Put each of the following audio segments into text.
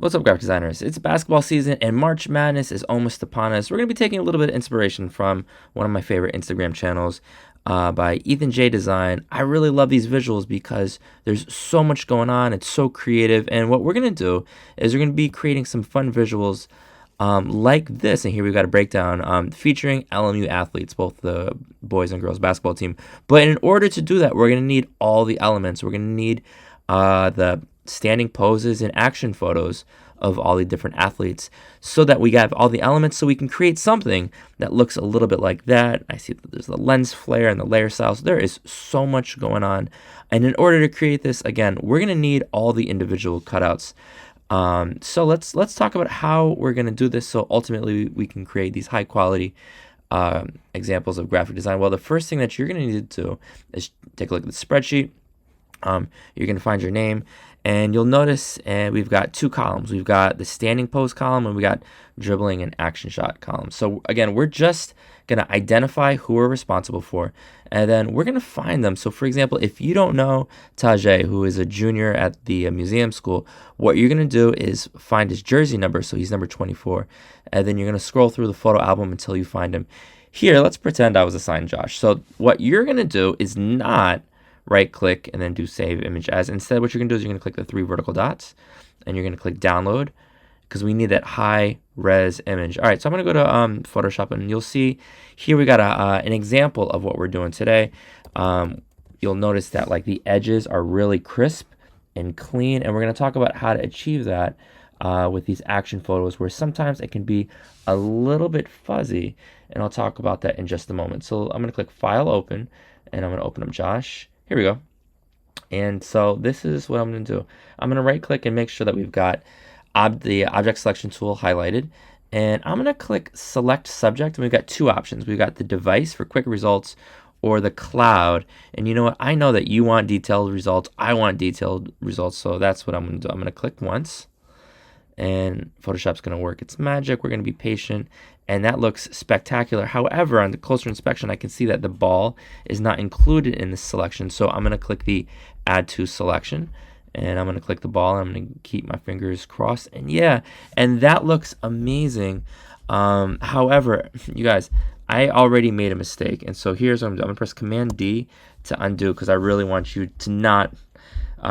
What's up, graphic designers? It's basketball season and March Madness is almost upon us. We're going to be taking a little bit of inspiration from one of my favorite Instagram channels by Ethan J Design. I really love these visuals because there's so much going on. It's so creative. And what we're going to do is we're going to be creating some fun visuals like this. And here we've got a breakdown featuring LMU athletes, both the boys and girls basketball team. But in order to do that, we're going to need all the elements. We're going to need the standing poses and action photos of all the different athletes so that we have all the elements so we can create something that looks a little bit like that. I see that there's the lens flare and the layer styles. There is so much going on. And in order to create this, again, we're going to need all the individual cutouts. So let's talk about how we're going to do this so ultimately we can create these high quality examples of graphic design. Well, the first thing that you're going to need to do is take a look at the spreadsheet. You're going to find your name, and you'll notice we've got two columns. We've got the standing pose column, and we got dribbling and action shot column. So again, we're just going to identify who we're responsible for, and then we're going to find them. So for example, if you don't know Tajay, who is a junior at the museum school, what you're going to do is find his jersey number. So he's number 24, and then you're going to scroll through the photo album until you find him. Here, let's pretend I was assigned Josh. So what you're going to do is not right click and then do save image as. Instead, what you're going to do is you're going to click the three vertical dots and you're going to click download because we need that high res image. All right, so I'm going to go to Photoshop, and you'll see here we got an example of what we're doing today. You'll notice that like the edges are really crisp and clean, and we're going to talk about how to achieve that with these action photos where sometimes it can be a little bit fuzzy, and I'll talk about that in just a moment. So I'm going to click File, Open, and I'm going to open up Josh. Here we go. And so this is what I'm going to do. I'm going to right click and make sure that we've got the object selection tool highlighted. And I'm going to click select subject. And we've got two options. We've got the device for quick results or the cloud. And you know what? I know that you want detailed results. I want detailed results. So that's what I'm going to do. I'm going to click once, and Photoshop's going to work its magic. We're going to be patient, and that looks spectacular. However, on the closer inspection, I can see that the ball is not included in this selection. So I'm going to click the Add to Selection, and I'm going to click the ball, and I'm going to keep my fingers crossed. And yeah, and that looks amazing. However, you guys, I already made a mistake, and so here's what I'm going to press Command D to undo because I really want you to not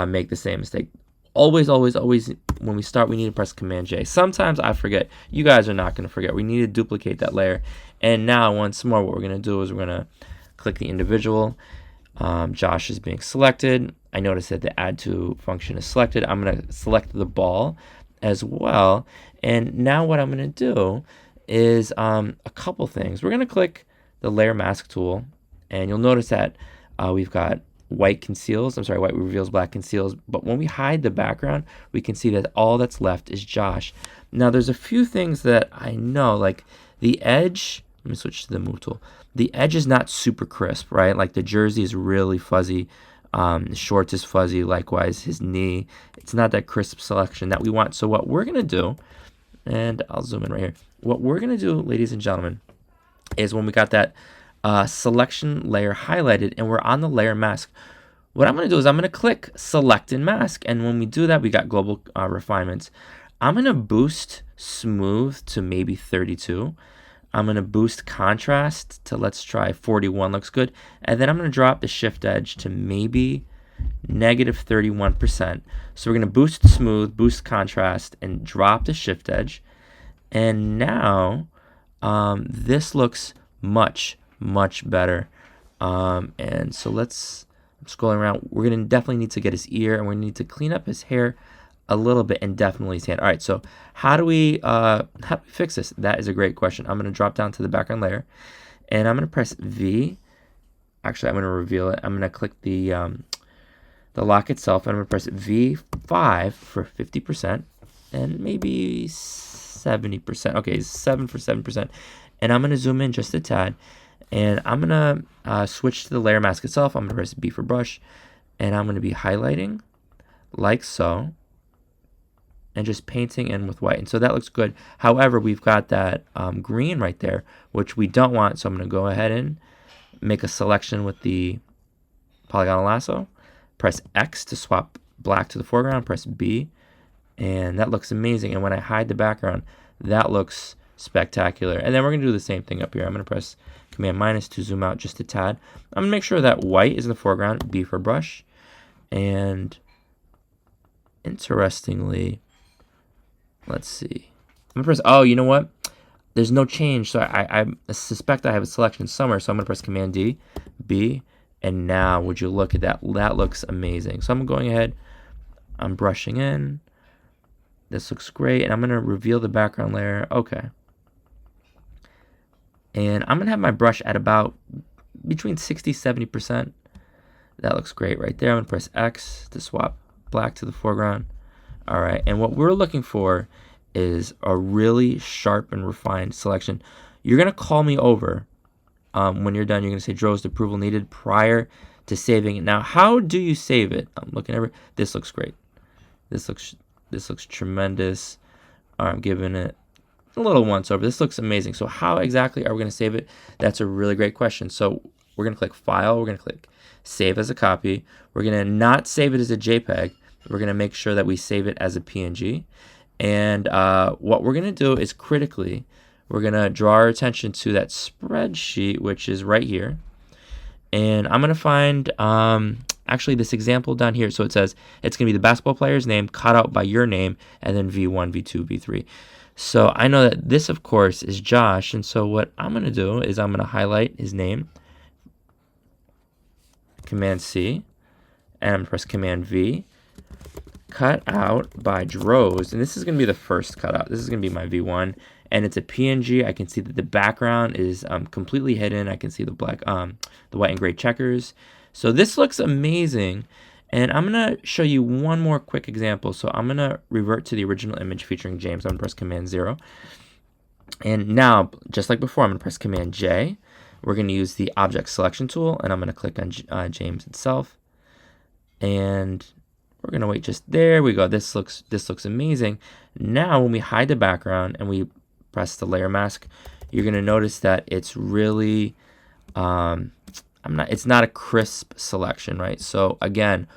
make the same mistake. Always, when we start, we need to press Command J. Sometimes I forget. You guys are not going to forget. We need to duplicate that layer. And now, once more, what we're going to do is we're going to click the individual. Josh is being selected. I notice that the Add to function is selected. I'm going to select the ball as well. And now what I'm going to do is a couple things. We're going to click the Layer Mask tool, and you'll notice that we've got white reveals, black conceals. But when we hide the background, we can see that all that's left is Josh. Now, there's a few things that I know, like the edge. Let me switch to the move tool. The edge is not super crisp, right? Like the jersey is really fuzzy. The shorts is fuzzy. Likewise, his knee. It's not that crisp selection that we want. So what we're going to do, and I'll zoom in right here. What we're going to do, ladies and gentlemen, is when we got that selection layer highlighted and we're on the layer mask, what I'm going to do is I'm going to click select and mask. And when we do that, we got global refinements. I'm going to boost smooth to maybe 32. I'm going to boost contrast to, let's try 41, looks good. And then I'm going to drop the shift edge to maybe negative 31%. So we're going to boost smooth, boost contrast, and drop the shift edge. And now this looks much better. And so I'm scrolling around. We're going to definitely need to get his ear, and we're going to need to clean up his hair a little bit, and definitely his hand. All right, so how do we fix this? That is a great question. I'm going to drop down to the background layer, and I'm going to press V. Actually, I'm going to reveal it. I'm going to click the lock itself, and I'm going to press V5 for 50%, and maybe 70%. Okay, 7 for 7%. And I'm going to zoom in just a tad. And I'm going to switch to the layer mask itself. I'm going to press B for brush. And I'm going to be highlighting like so. And just painting in with white. And so that looks good. However, we've got that green right there, which we don't want. So I'm going to go ahead and make a selection with the polygonal lasso. Press X to swap black to the foreground. Press B. And that looks amazing. And when I hide the background, that looks spectacular. And then we're going to do the same thing up here. I'm going to press Command minus to zoom out just a tad. I'm going to make sure that white is in the foreground, B for brush. And interestingly, let's see. I'm going to press, oh, you know what? There's no change, so I suspect I have a selection somewhere, so I'm going to press Command D, B, and now would you look at that? That looks amazing. So I'm going ahead, I'm brushing in. This looks great, and I'm going to reveal the background layer. Okay. And I'm going to have my brush at about between 60-70%. That looks great right there. I'm going to press X to swap black to the foreground. All right, and what we're looking for is a really sharp and refined selection. You're going to call me over when you're done. You're going to say Dro's approval needed prior to saving it. Now, how do you save it? I'm looking over. This looks great. This looks tremendous. I'm giving it a little once over. This looks amazing. So how exactly are we going to save it? That's a really great question. So we're going to click File. We're going to click Save as a Copy. We're going to not save it as a JPEG. We're going to make sure that we save it as a PNG. And what we're going to do is critically, we're going to draw our attention to that spreadsheet, which is right here. And I'm going to find actually this example down here. So it says it's going to be the basketball player's name cut out by your name and then V1, V2, V3. So I know that this, of course, is Josh. And so what I'm going to do is I'm going to highlight his name, Command C, and I'm going to press Command V. Cut out by Dro's, and this is going to be the first cutout. This is going to be my V1, and it's a PNG. I can see that the background is completely hidden. I can see the black, the white and gray checkers. So this looks amazing, and I'm going to show you one more quick example. So I'm going to revert to the original image featuring James. I'm going to press Command 0, and now, just like before, I'm going to press Command J. We're going to use the Object Selection tool, and I'm going to click on James itself, and we're going to wait just there we go. This looks amazing. Now when we hide the background and we press the layer mask, you're going to notice that it's really it's not a crisp selection, right? So again,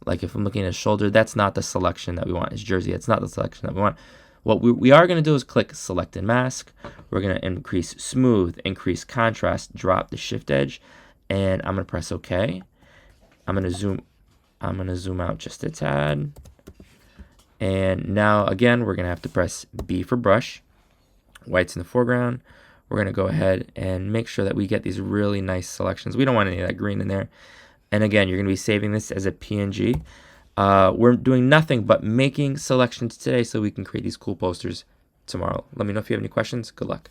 like if I'm looking at his shoulder, that's not the selection that we want. His jersey, it's not the selection that we want. What we are going to do is click Select and Mask. We're going to increase Smooth, increase Contrast, drop the Shift Edge, and I'm going to press OK. I'm going to zoom out just a tad. And now, again, we're going to have to press B for brush. White's in the foreground. We're going to go ahead and make sure that we get these really nice selections. We don't want any of that green in there. And again, you're going to be saving this as a PNG. We're doing nothing but making selections today so we can create these cool posters tomorrow. Let me know if you have any questions. Good luck.